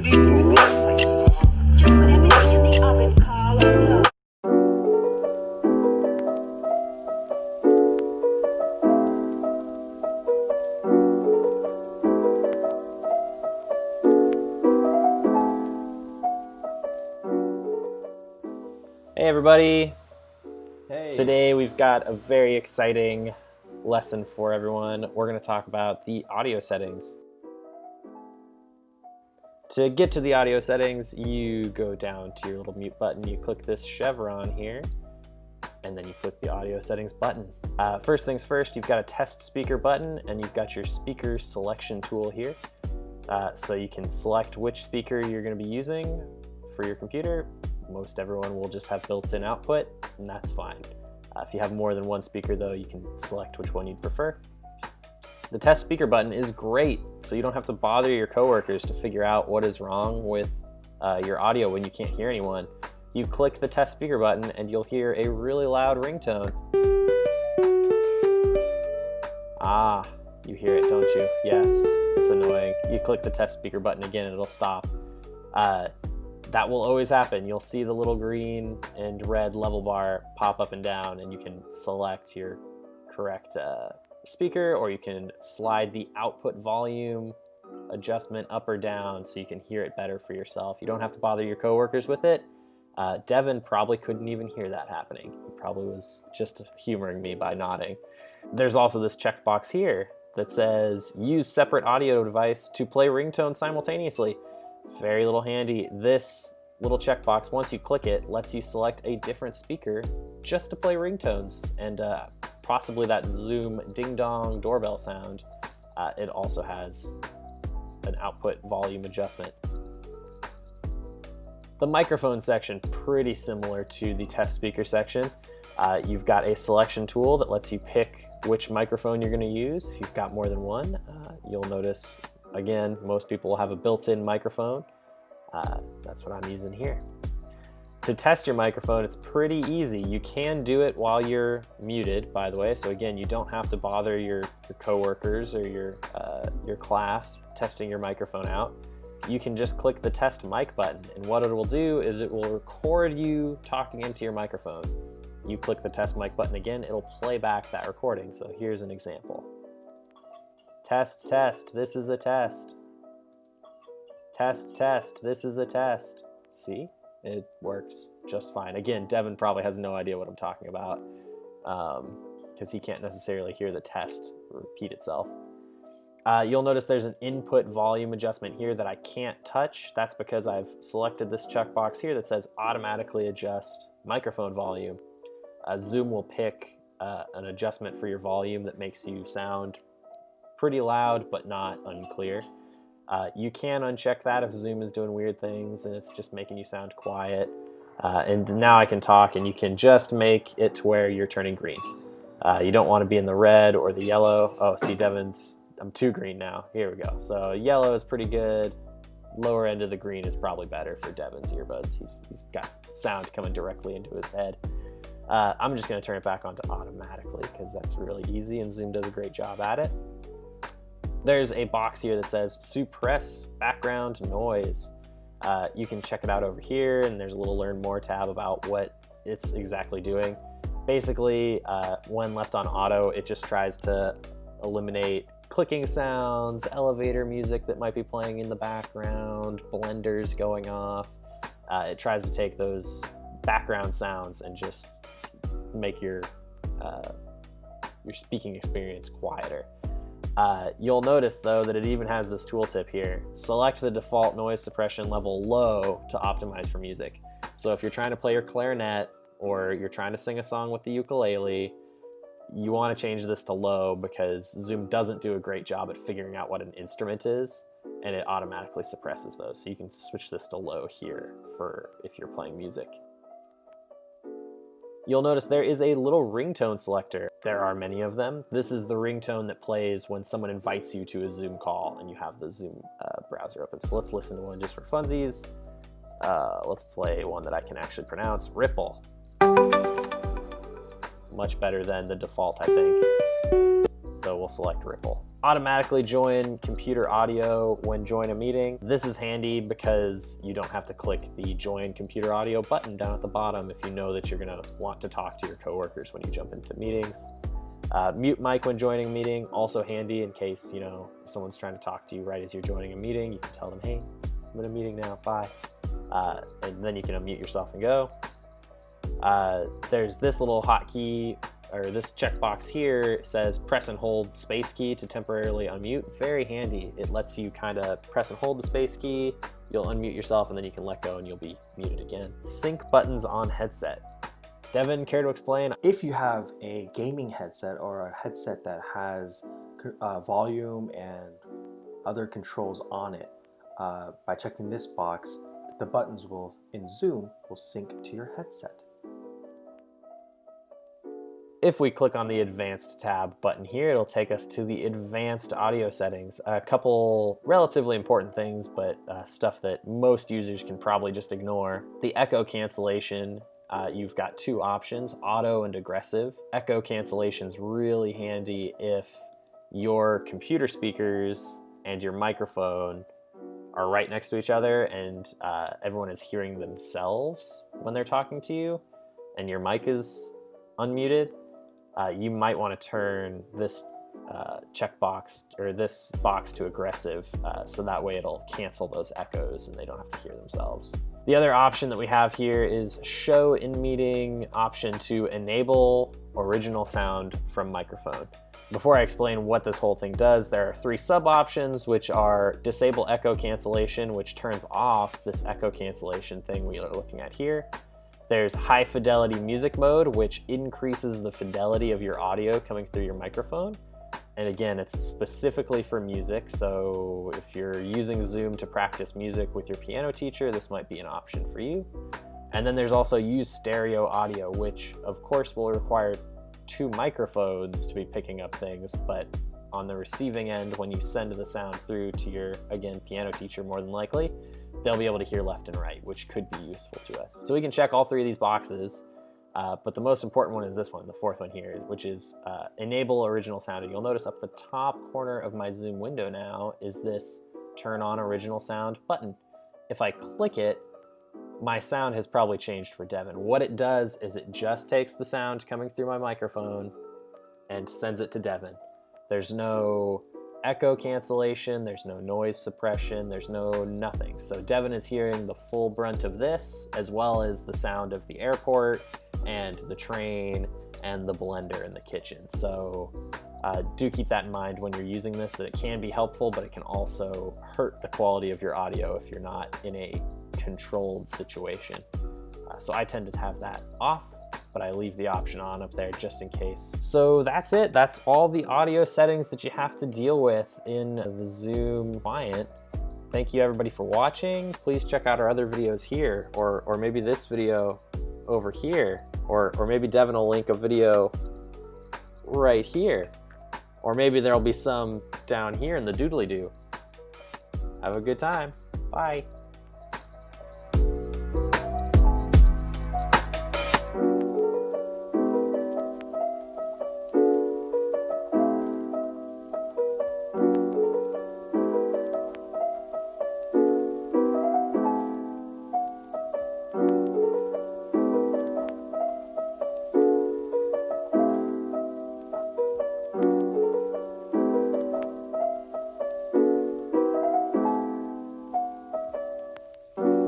Hey everybody! Hey. Today we've got a very exciting lesson for everyone. We're going to talk about the audio settings. To get to the audio settings, you go down to your little mute button, you click this chevron here, and then you click the audio settings button. First things first, you've got a test speaker button and you've got your speaker selection tool here. So you can select which speaker you're going to be using for your computer. Most everyone will just have built-in output, and that's fine. If you have more than one speaker though, you can select which one you'd prefer. The test speaker button is great, so you don't have to bother your coworkers to figure out what is wrong with your audio when you can't hear anyone. You click the test speaker button and you'll hear a really loud ringtone. Ah, you hear it, don't you? Yes, it's annoying. You click the test speaker button again and it'll stop. That will always happen. You'll see the little green and red level bar pop up and down, and you can select your correct speaker, or you can slide the output volume adjustment up or down so you can hear it better for yourself. You don't have to bother your coworkers with it. Devin probably couldn't even hear that happening. He probably was just humoring me by nodding. There's also this checkbox here that says use separate audio device to play ringtones simultaneously. Very little handy. This little checkbox, once you click it, lets you select a different speaker just to play ringtones, and possibly that Zoom ding-dong doorbell sound. It also has an output volume adjustment. The microphone section, pretty similar to the test speaker section. You've got a selection tool that lets you pick which microphone you're going to use. If you've got more than one, you'll notice, again, most people will have a built-in microphone. That's what I'm using here. To test your microphone, it's pretty easy. You can do it while you're muted, by the way. So again, you don't have to bother your coworkers or your class testing your microphone out. You can just click the test mic button, and what it will do is it will record you talking into your microphone. You click the test mic button again, it'll play back that recording. So here's an example. Test, test, this is a test. Test, test, this is a test. See? It works just fine. Again, Devin probably has no idea what I'm talking about because he can't necessarily hear the test repeat itself. You'll notice there's an input volume adjustment here that I can't touch. That's because I've selected this checkbox here that says automatically adjust microphone volume. Zoom will pick an adjustment for your volume that makes you sound pretty loud but not unclear. You can uncheck that if Zoom is doing weird things and it's just making you sound quiet. And now I can talk, and you can just make it to where you're turning green. You don't want to be in the red or the yellow. Oh, see, I'm too green now. Here we go. So yellow is pretty good. Lower end of the green is probably better for Devin's earbuds. He's got sound coming directly into his head. I'm just going to turn it back on to automatically because that's really easy, and Zoom does a great job at it. There's a box here that says suppress background noise. You can check it out over here, and there's a little learn more tab about what it's exactly doing. Basically, when left on auto, it just tries to eliminate clicking sounds, elevator music that might be playing in the background, blenders going off. It tries to take those background sounds and just make your speaking experience quieter. You'll notice though that it even has this tooltip here. Select the default noise suppression level low to optimize for music. So if you're trying to play your clarinet or you're trying to sing a song with the ukulele, you want to change this to low because Zoom doesn't do a great job at figuring out what an instrument is, and it automatically suppresses those. So you can switch this to low here for if you're playing music. You'll notice there is a little ringtone selector. There are many of them. This is the ringtone that plays when someone invites you to a Zoom call and you have the Zoom browser open. So let's listen to one just for funsies. Let's play one that I can actually pronounce, Ripple. Much better than the default, I think. So we'll select Ripple. automatically join computer audio when join a meeting. This is handy because you don't have to click the join computer audio button down at the bottom if you know that you're gonna want to talk to your coworkers when you jump into meetings. Mute mic when joining a meeting, also handy in case, you know, someone's trying to talk to you right as you're joining a meeting. You can tell them, hey, I'm in a meeting now, bye. And then you can unmute yourself and go. There's this little hotkey, or this checkbox here says press and hold space key to temporarily unmute. Very handy. It lets you kind of press and hold the space key, you'll unmute yourself, and then you can let go and you'll be muted again. Sync buttons on headset. Devin, care to explain? If you have a gaming headset or a headset that has volume and other controls on it, by checking this box, the buttons will, in Zoom, will sync to your headset. If we click on the Advanced tab button here, it'll take us to the Advanced Audio settings. A couple relatively important things, but stuff that most users can probably just ignore. The echo cancellation, you've got two options, auto and aggressive. Echo cancellation is really handy if your computer speakers and your microphone are right next to each other and everyone is hearing themselves when they're talking to you and your mic is unmuted. You might want to turn this checkbox or this box to aggressive, so that way it'll cancel those echoes and they don't have to hear themselves. The other option that we have here is show in meeting option to enable original sound from microphone. Before I explain what this whole thing does, there are three sub options, which are disable echo cancellation, which turns off this echo cancellation thing we are looking at here. There's high fidelity music mode, which increases the fidelity of your audio coming through your microphone. And again, it's specifically for music, so if you're using Zoom to practice music with your piano teacher, this might be an option for you. And then there's also use stereo audio, which of course will require two microphones to be picking up things, but on the receiving end, when you send the sound through to your, again, piano teacher more than likely, they'll be able to hear left and right, which could be useful to us. So we can check all three of these boxes, but the most important one is this one, the fourth one here, which is enable original sound. And you'll notice up the top corner of my Zoom window now is this turn on original sound button. If I click it, my sound has probably changed for Devin. What it does is it just takes the sound coming through my microphone and sends it to Devin. There's no echo cancellation, there's no noise suppression, there's no nothing. So Devin is hearing the full brunt of this, as well as the sound of the airport and the train and the blender in the kitchen. So do keep that in mind when you're using this, that it can be helpful, but it can also hurt the quality of your audio if you're not in a controlled situation. So I tend to have that off, but I leave the option on up there just in case. So that's it. That's all the audio settings that you have to deal with in the Zoom client. Thank you everybody for watching. Please check out our other videos here, or maybe this video over here, or maybe Devin will link a video right here, or maybe there'll be some down here in the doodly-doo. Have a good time. Bye.